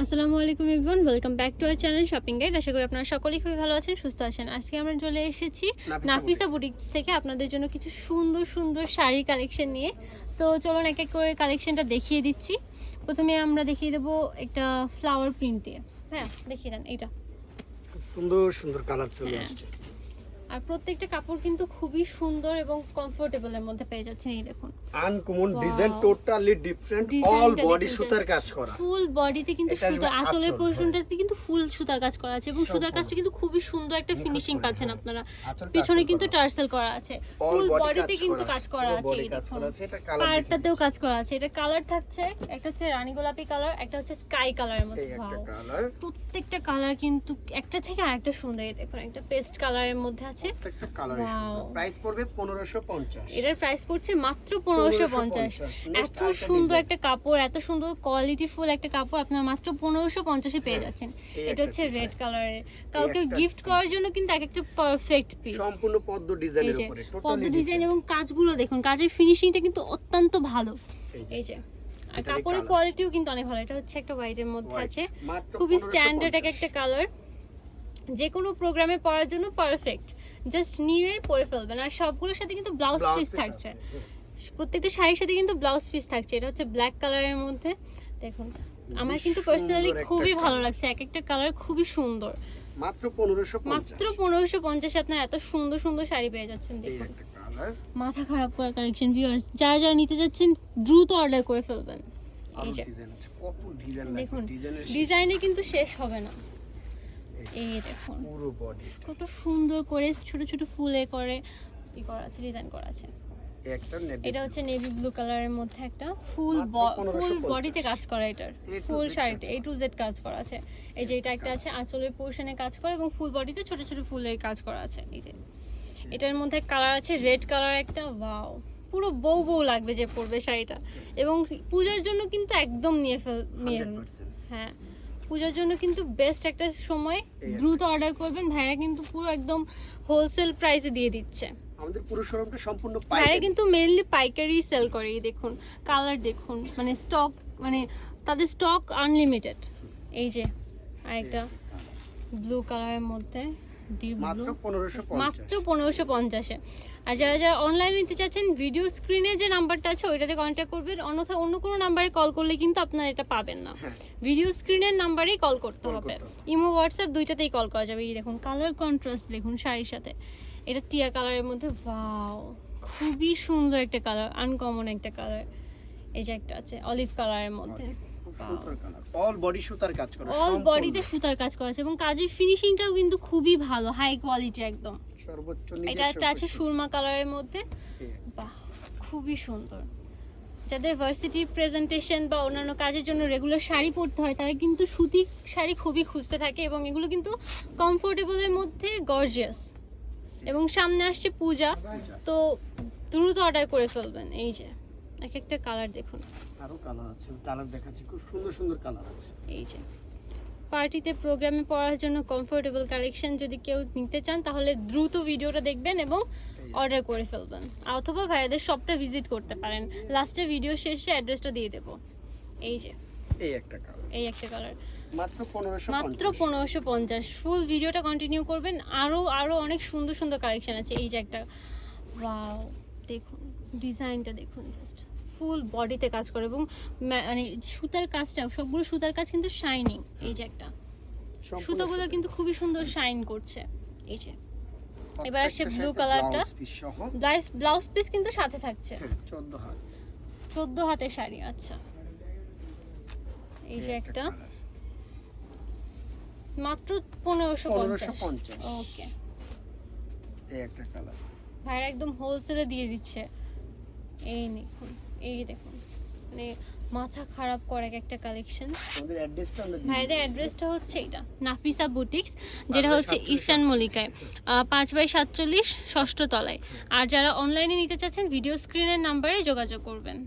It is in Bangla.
আসসালামু আলাইকুম everyone, welcome back to our channel shopping guide. আশা করি আপনারা সকলেই খুবই ভালো আছেন, সুস্থ আছেন। আজকে আমরা চলে এসেছি নাফিসা বুটিক্স থেকে আপনাদের জন্য কিছু সুন্দর সুন্দর শাড়ি কালেকশন নিয়ে। তো চলুন এক এক করে কালেকশনটা দেখিয়ে দিচ্ছি। প্রথমে আমরা দেখিয়ে দেবো একটা ফ্লাওয়ার প্রিন্ট দিয়ে। হ্যাঁ, দেখিয়ে দেন এইটা। সুন্দর সুন্দর কালার চলে আসছে, আর প্রত্যেকটা কাপড় কিন্তু খুবই সুন্দর এবং কমফোর্টেবল এর মধ্যে পেয়ে যাচ্ছেন। এই দেখুন, uncommon design, totally different, all body সুতার কাজ করা, ফুল বডিতে কিন্তু সুতা, আঁচলের পোরশনটাতে কিন্তু ফুল সুতার কাজ করা আছে এবং সুতার কাজটা কিন্তু খুবই সুন্দর একটা ফিনিশিং পাচ্ছেন আপনারা। পিছনে কিন্তু টার্সেল করা আছে, ফুল বডিতে কিন্তু কাজ করা আছে। এই দেখুন, পাড়টাতেও কাজ করা আছে। এটা কালার থাকছে, একটা হচ্ছে রানী গোলাপি কালার, একটা হচ্ছে স্কাই কালারের মধ্যে। প্রত্যেকটা কালার কিন্তু একটা থেকে আরেকটা সুন্দর। এই দেখুন, একটা পেস্ট কালারের মধ্যে আছে। প্রত্যেকটা কালারের সুন্দর। প্রাইস পড়বে 1550। এটার প্রাইস পড়ছে মাত্র 1550। এত সুন্দর একটা কাপড়, এত সুন্দর কোয়ালিটিফুল একটা কাপড় আপনারা মাত্র 1550 এ পেয়ে যাচ্ছেন। এটা হচ্ছে রেড কালারের, কাউকে গিফট করার জন্য কিন্তু একটা পারফেক্ট পিস। সম্পূর্ণ পদ্ম ডিজাইনের উপরে, পদ্ম ডিজাইন এবং কাজগুলো দেখুন, কাজের ফিনিশিংটা কিন্তু অত্যন্ত ভালো। এই যে, আর কাপড়ের কোয়ালিটিও কিন্তু অনেক ভালো। এটা হচ্ছে একটা হোয়াইটের মধ্যে আছে, খুবই স্ট্যান্ডার্ড একটা কালার। যে কোনো প্রোগ্রামে পরার জন্য পারফেক্ট, জাস্ট নিয়ে পরে ফেলবেন। আর সবগুলোর সাথে কিন্তু ব্লাউজ পিস থাকছে, প্রত্যেকটা শাড়ির সাথে কিন্তু ব্লাউজ পিস থাকছে। এটা হচ্ছে ব্ল্যাক কালারের মধ্যে। দেখুন, আমার কিন্তু পার্সোনালি খুবই ভালো লাগছে, এক একটা কালার খুবই সুন্দর। মাত্র 1550 এ আপনারা এত সুন্দর সুন্দর শাড়ি পেয়ে যাচ্ছেন। দেখুন, মাথা খারাপ করা কালেকশন। ভিউয়ার্স, যারা যারা নিতে যাচ্ছেন দ্রুত অর্ডার করে ফেলবেন। এই যে দেখুন, ডিজাইনে কিন্তু শেষ হবে না। এই দেখুন, পুরো বডি কত সুন্দর করে ছোট ছোট ফুলে করে করা আছে, ডিজাইন করা আছে। এটা হচ্ছে নেভি ব্লু কালারের মধ্যে একটা ফুল বডিতে কাজ করা। এটার ফুল শাড়িতে A to Z কাজ করা আছে। এই যে এটা একটা আছে আঁচলের পোরশনে কাজ করা এবং ফুল বডিতে ছোট ছোট ফুলের কাজ করা আছে। এই যে এটার মধ্যে কালার আছে রেড কালার একটা। ওয়াও, পুরো বউ বউ লাগবে যে পরবে শাড়িটা। এবং পূজার জন্য কিন্তু একদম নিয়ে হ্যাঁ, পূজার জন্য কিন্তু বেস্ট একটা সময়। দ্রুত অর্ডার করবেন, ভাইরা কিন্তু পুরো একদম হোলসেল প্রাইসে দিয়ে দিচ্ছে। আমাদের পুরো শোরুমটা সম্পূর্ণ ভাইরা কিন্তু মেইনলি পাইকারি সেল করে। দেখুন কালার দেখুন, মানে স্টক, মানে তাদের স্টক আনলিমিটেড। এই যে আরেকটা ব্লু কালারের মধ্যে, মাত্র 1550 এ। আর যারা যারা অনলাইনে নিতে চাচ্ছেন, ভিডিও স্ক্রিনে যে নাম্বারটা আছে ওইটাতে কন্ট্যাক্ট করবেন, অন্যথায় অন্য কোনো নাম্বারে কল করলে কিন্তু আপনারা এটা পাবেন না। ভিডিও স্ক্রিনের নাম্বারেই কল করতে হবে। ইমো হোয়াটসঅ্যাপ দুইটাতেই কল করা যাবে। এই দেখুন কালার কন্ট্রাস্ট দেখুন শাড়ির সাথে। এটা টিয়া কালারের মধ্যে। ওয়াও, খুবই সুন্দর একটা কালার, আনকমন একটা কালার। এই যে একটা আছে অলিভ কালারের মধ্যে, অল বডি সুতার কাজ করা, অল বডিতে সুতার কাজ করা আছে এবং কাজের ফিনিশিংটাও কিন্তু খুবই ভালো, হাই কোয়ালিটি একদম সর্বোচ্চ। এটা একটা আছে সুরমা কালারের মধ্যে। বাহ, খুবই সুন্দর। যাদের ভার্সিটি প্রেজেন্টেশন বা অন্যান্য কাজের জন্য রেগুলার শাড়ি পরতে হয়, তারা কিন্তু সুতি শাড়ি খুবই খুঁজতে থাকে এবং এগুলো কিন্তু কমফোর্টেবলের মধ্যে গর্জিয়াস। এবং সামনে আসছে পূজা, তো দ্রুত অর্ডার করে ফেলবেন। এই যে এক একটা কালার দেখুন, আরো কালার আছে, কালার দেখাচ্ছি, খুব সুন্দর সুন্দর কালার আছে। এই যে পার্টিতে প্রোগ্রামে পরার জন্য কমফোর্টেবল কালেকশন যদি কেউ নিতে চান, তাহলে দ্রুত ভিডিওটা দেখবেন এবং অর্ডার করে ফেলবেন। অথবা ভাইয়াদের শপটা ভিজিট করতে পারেন, লাস্টে ভিডিও শেষে অ্যাড্রেসটা দিয়ে দেবো। এই যে এই একটা কালার, এই একটা কালার, মাত্র 1550। ফুল ভিডিওটা কন্টিনিউ করবেন, আরো আরো অনেক সুন্দর সুন্দর কালেকশন আছে। এই যে একটা, ওয়াও দেখুন ডিজাইনটা দেখুন, জাস্ট ফুল বডিতে কাজ করে এবং মানে সুতার কাজটা, সবগুলো সুতার কাজ কিন্তু শাইনিং। এই যে একটা, সুতাগুলো কিন্তু খুবই সুন্দর শাইন করছে। এই যে এবার আসছে ব্লু কালারটা, ব্লাউজ পিস কিন্তু সাথে থাকছে। 14 হাতের শাড়ি। আচ্ছা, এই যে একটা, মাত্র 1550। ওকে, এই একটা কালার ভাইরা একদম হোলসেলে দিয়ে দিচ্ছে। এই দেখুন, এই দেখুন, মানে মাথা খারাপ করে একটা কালেকশন। আমাদের অ্যাড্রেসটা আমরা দিই। ভাইদের অ্যাড্রেসটা হচ্ছে এটা নাফিসা বুটিক্স, যেটা হচ্ছে ইস্টার্ন মল্লিকায় 5/47 ষষ্ঠ তলায়। আর যারা অনলাইনে নিতে চাচ্ছেন, ভিডিও স্ক্রিনের নাম্বারে যোগাযোগ করবেন।